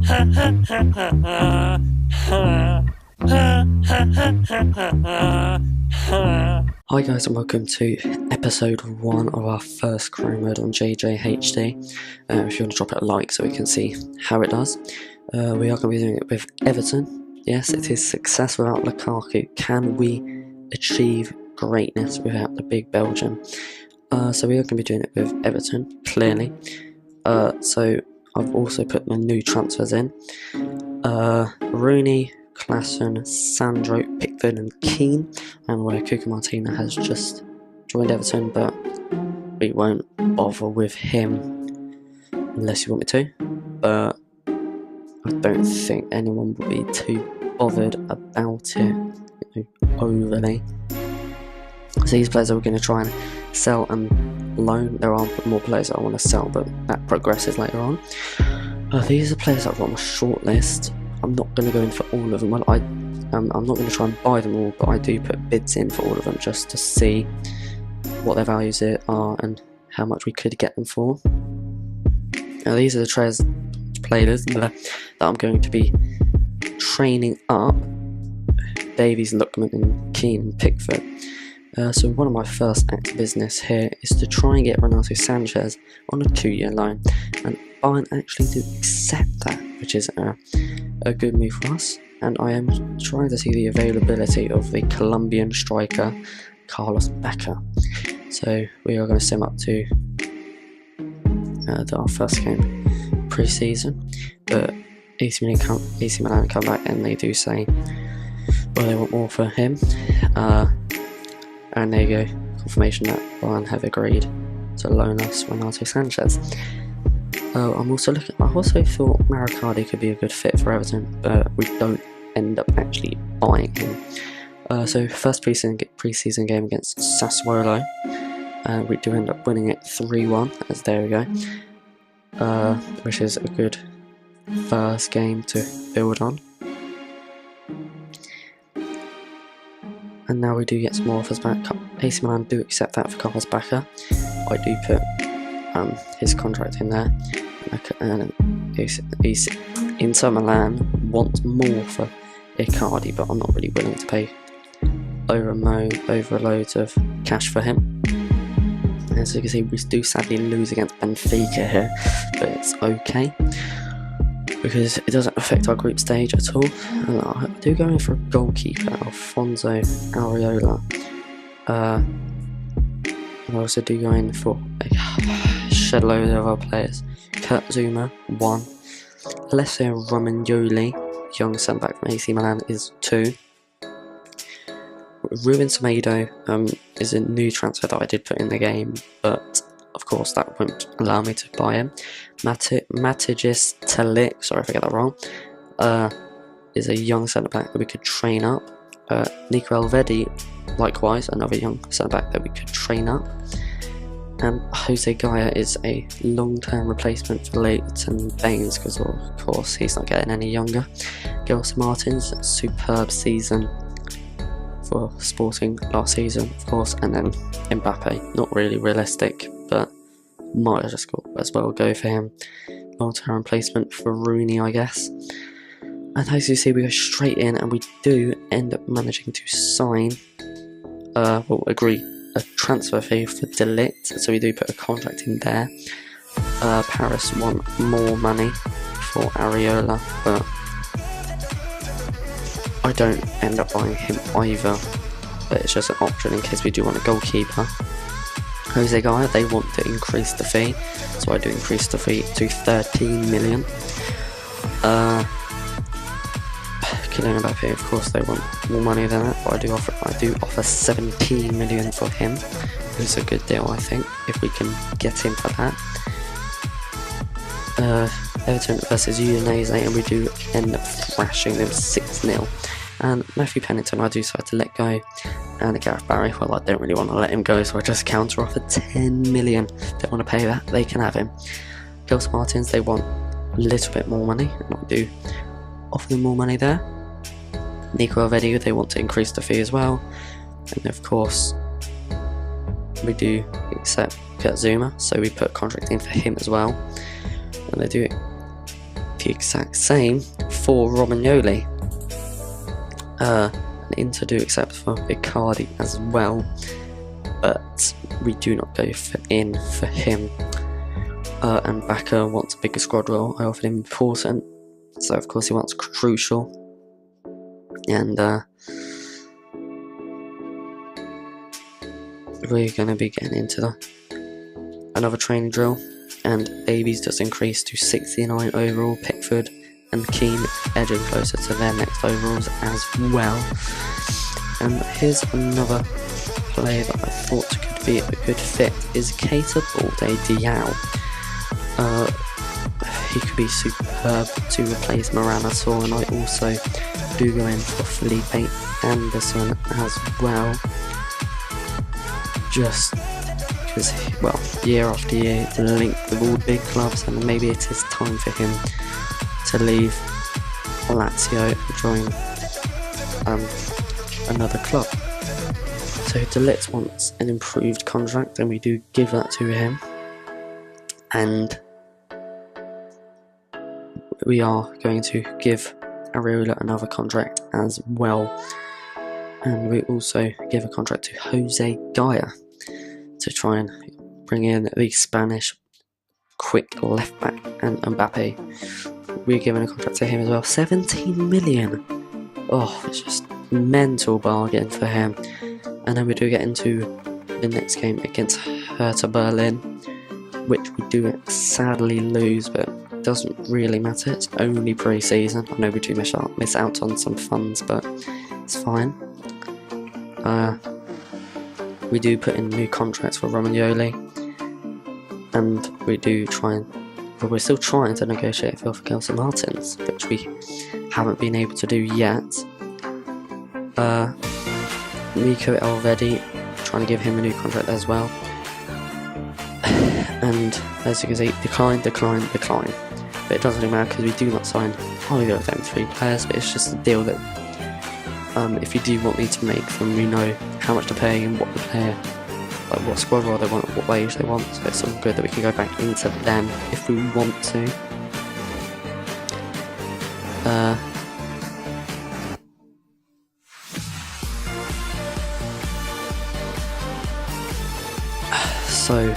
Hi guys, and welcome to episode 1 of our first career mode on JJHD. If you want to drop it a like so we can see how it does. We are going to be doing it with Everton. Yes, it is success without Lukaku. Can we achieve greatness without the big Belgian? So we are going to be doing it with Everton, clearly. So I've also put my new transfers in. Rooney, Klassen, Sandro, Pickford and Keane, and where Cuca Martina has just joined Everton, but we won't bother with him unless you want me to, but I don't think anyone will be too bothered about it overly. So these players are we're going to try and sell and loan. There are more players that I want to sell, but that progresses later on. These are players that I've got on my short list. I'm not going to go in for all of them. Well, I'm not going to try and buy them all, but I do put bids in for all of them just to see what their values are and how much we could get them for. Now, these are the players that I'm going to be training up: Davies, Lookman, and Keane and Pickford. So one of my first acts of business here is to try and get Renato Sanchez on a 2-year loan, and Bayern actually do accept that, which is a good move for us. And I am trying to see the availability of the Colombian striker Carlos Becker. So we are going to sim up to our first game pre-season, but AC Milan come back and they do say, well, they want more for him. And there you go, confirmation that Bayern have agreed to loan us Renato Sanchez. I also thought Maracadi could be a good fit for Everton, but we don't end up actually buying him. So first pre-season game against Sassuolo, we do end up winning it 3-1, as there we go, which is a good first game to build on. And now we do get some more offers back. AC Milan do accept that for Carlos Becker. I do put his contract in there. And Inter Milan want more for Icardi, but I'm not really willing to pay over loads of cash for him. As you can see, we do sadly lose against Benfica here, but it's okay because it doesn't affect our group stage at all. And I do go in for a goalkeeper, Alfonso Areola. I also do go in for a shed load of other players. Kurt Zuma, 1. Alessio Romagnoli, young centre-back from AC Milan, is 2. Ruben Semedo is a new transfer that I did put in the game, but of course that won't allow me to buy him. Matijis Talik, sorry if I get that wrong, is a young centre-back that we could train up. Nico Elvedi, likewise, another young centre-back that we could train up. And Jose Gaia is a long-term replacement for Leighton Baines because, of course, he's not getting any younger. Gelson Martins, superb season for Sporting last season, of course. And then Mbappe, not really realistic, but might as well go for him. Long-term replacement for Rooney, I guess. And as you see, we go straight in, and we do end up managing to sign, agree a transfer fee for De Ligt, so we do put a contract in there. Paris want more money for Areola, but I don't end up buying him either, but it's just an option in case we do want a goalkeeper. Jose Gaia, they want to increase the fee, so I do increase the fee to 13 million. Kylian Mbappe, of course, they want more money than that, but I do offer 17 million for him. It's a good deal, I think, if we can get him for that. Everton versus Udinese, and we do end up thrashing them 6-0. And Matthew Pennington, I do decide to let go. And Gareth Barry, well, I don't really want to let him go, so I just counter offer 10 million. Don't want to pay that, they can have him. Gelson Martins, they want a little bit more money, and I do offer them more money there. Nico Elvedi, they want to increase the fee as well. And of course, we do accept Kurt Zuma, so we put a contract in for him as well. And they do the exact same for Romagnoli. Inter do accept for Icardi as well, but we do not go in for him. And Bacca wants a bigger squad role. I offered him important, so of course he wants crucial. And we're going to be getting into another training drill, and Davies does increase to 69 overall. Pickford and Keane edging closer to their next overalls as well. And here's another player that I thought could be a good fit is Keita Balde-Diao. He could be superb to replace Moranator, and I also do go in for Felipe Anderson as well, just because, well, year after year it's linked with all big clubs, and maybe it is time for him to leave Lazio and join another club. So De Ligt wants an improved contract, and we do give that to him, and we are going to give Areola another contract as well, and we also give a contract to Jose Gaya to try and bring in the Spanish quick left back, and Mbappe, we're giving a contract to him as well, 17 million. Oh, it's just mental bargain for him. And then we do get into the next game against Hertha Berlin, which we do sadly lose, but it doesn't really matter, it's only pre-season. I know we do miss out on some funds, but it's fine. We do put in new contracts for Romagnoli, and we do but we're still trying to negotiate for Gelson Martins, which we haven't been able to do yet. Nico Elvedi, trying to give him a new contract as well, and as you can see, decline. But it doesn't really matter because we do not sign either of them three players, but it's just a deal that if you do want me to make them, we know how much to pay and what the player, like what squad role they want, what wage they want, so it's all good that we can go back into them if we want to. So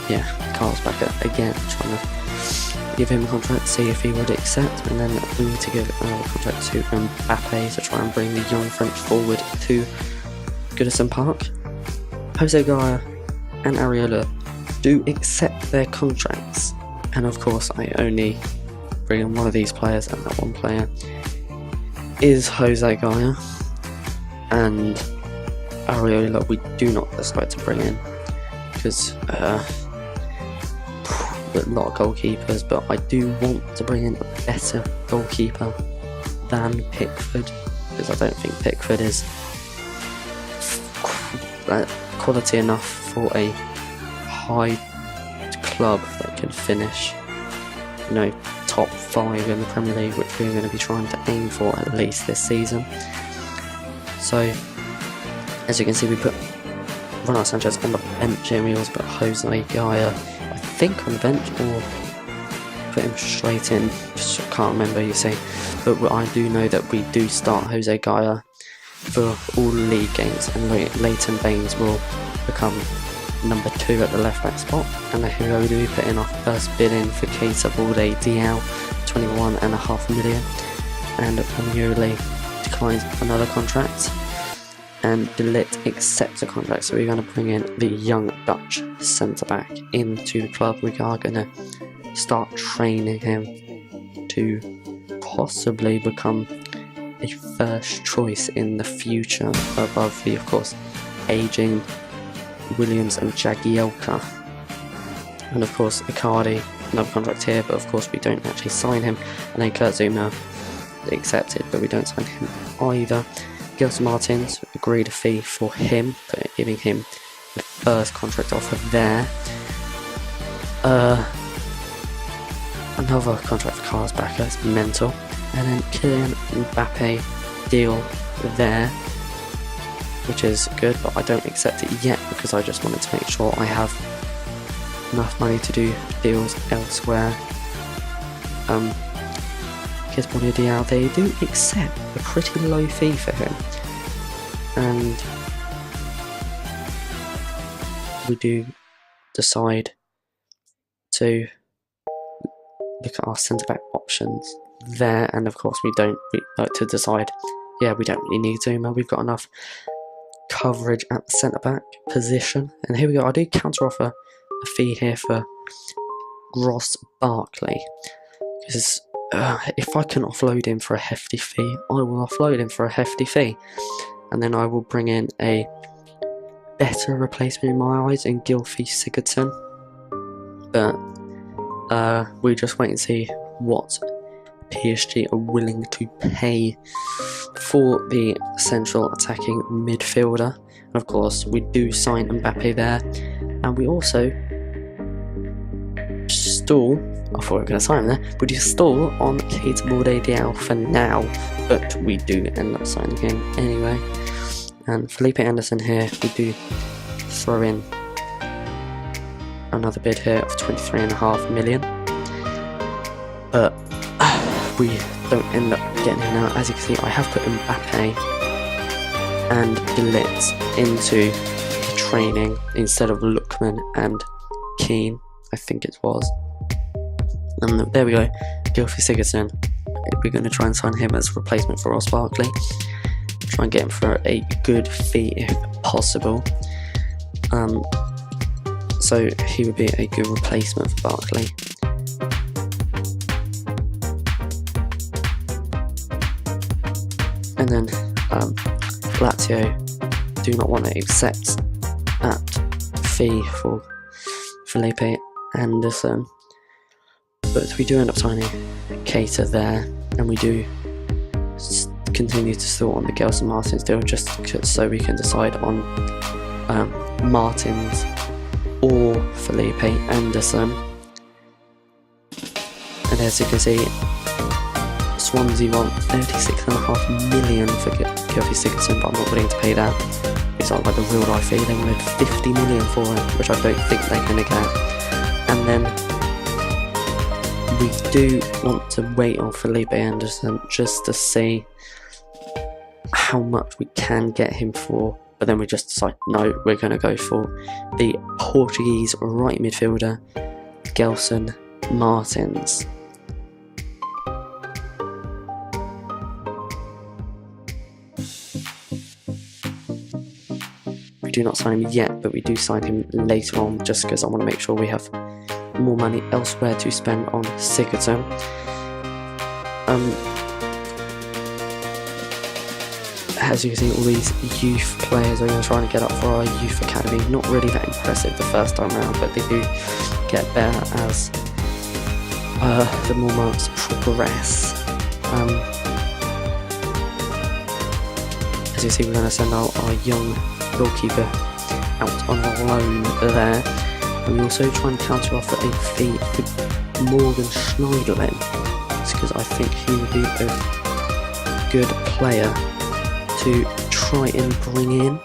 yeah, Carl's back again, trying to give him a contract, see if he would accept, and then we need to give another contract to Mbappe to try and bring the young French forward to Goodison Park. Jose Gaya and Areola do accept their contracts, and of course I only bring in one of these players, and that one player is Jose Gaya. And Areola we do not decide to bring in, because a lot of goalkeepers, but I do want to bring in a better goalkeeper than Pickford, because I don't think Pickford is quality enough for a high club that can finish, top 5 in the Premier League, which we're going to be trying to aim for at least this season. So as you can see, we put Ronald Sanchez on the bench, and we also put Jose Gaya, I think, on the bench, or put him straight in, just can't remember, you see. But I do know that we do start Jose Gaya for all league games, and Leighton Baines will become number 2 at the left back spot. And here we do put in our first bid in for Keita Balde-Diao, 21.5 million, and Romagnoli declines another contract, and De Ligt accepts a contract, so we're going to bring in the young Dutch centre-back into the club. We are going to start training him to possibly become a first choice in the future, above the, of course, ageing Williams and Jagielka. And of course Icardi, another contract here, but of course we don't actually sign him. And then Kurt Zouma accepted, but we don't sign him either. Gelson Martins agreed a fee for him, giving him the first contract offer there. Another contract for Carlos Bacca, it's mental. And then Kylian Mbappe deal there, which is good, but I don't accept it yet because I just wanted to make sure I have enough money to do deals elsewhere. Kesbonio Diao, they do accept a pretty low fee for him. And we do decide to look at our centre-back options there, and of course we like to decide, yeah, we don't really need Zuma, we've got enough coverage at the centre-back position. And here we go, I do counter-offer a fee here for Ross Barkley, because if I can offload him for a hefty fee, I will offload him for a hefty fee, and then I will bring in a better replacement in my eyes in Gylfi Sigurdsson. But we just wait and see what PSG are willing to pay for the central attacking midfielder. And of course, we do sign Mbappe there, and we also stall. I thought we were going to sign him there. We do stall on Kesbonio Diao for now, but we do end up signing him anyway. And Felipe Anderson here, we do throw in another bid here of 23.5 million, but we don't end up getting him now. As you can see, I have put Mbappe and Gullit into the training instead of Lookman and Keane, I think it was. And there we go, Gylfi Sigurdsson. We're going to try and sign him as a replacement for Ross Barkley. Try and get him for a good fee if possible. So he would be a good replacement for Barkley. And then Lazio do not want to accept that fee for Felipe Anderson, but we do end up signing Keita there, and we do continue to sort on the Gelson Martins deal just so we can decide on Martins or Felipe Anderson. And as you can see, Swansea want 36.5 million for Gylfi Sigurdsson, but I'm not willing to pay that. It's not like a real life fee. They wanted 50 million for it, which I don't think they're going to get. And then we do want to wait on Felipe Anderson just to see how much we can get him for, but then we just decide, no, we're going to go for the Portuguese right midfielder, Gelson Martins. We do not sign him yet, but we do sign him later on, just because I want to make sure we have more money elsewhere to spend on Sigurdsson. As you can see, all these youth players are going to try and get up for our youth academy. Not really that impressive the first time around, but they do get better as the more months progress. As you see, we're going to send out our young goalkeeper out on loan there. And we also try and counter-offer a fee for Morgan Schneiderlin, because I think he would be a good player to try and bring in.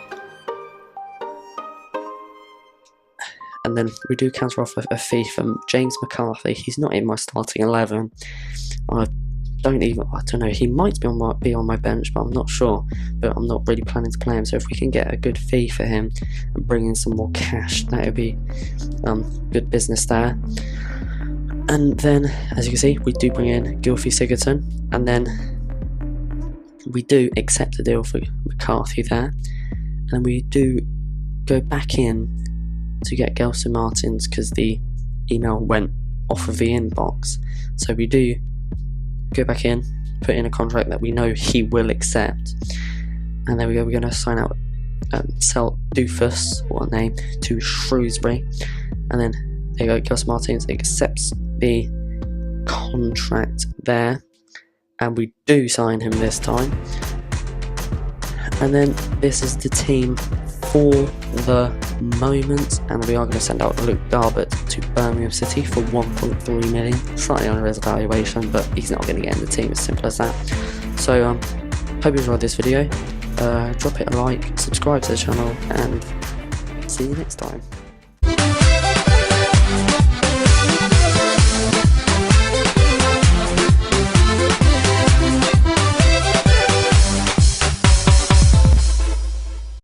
And then we do counter-offer a fee from James McCarthy. He's not in my starting 11. I don't know, he might be on my bench, but I'm not sure. But I'm not really planning to play him, so if we can get a good fee for him and bring in some more cash, that would be good business there. And then, as you can see, we do bring in Gylfi Sigurdsson, and then we do accept the deal for McCarthy there, and we do go back in to get Gelson Martins because the email went off of the inbox. So we do go back in, put in a contract that we know he will accept, and there we go. We're going to sign out sell Doofus, what a name, to Shrewsbury, and then there you go. Gelson Martins accepts the contract there, and we do sign him this time. And then this is the team for the moment, and we are going to send out Luke Garbett to Birmingham City for 1.3 million, slightly under his evaluation, but he's not going to get in the team, as simple as that. So hope you enjoyed this video. Drop it a like, subscribe to the channel, and see you next time.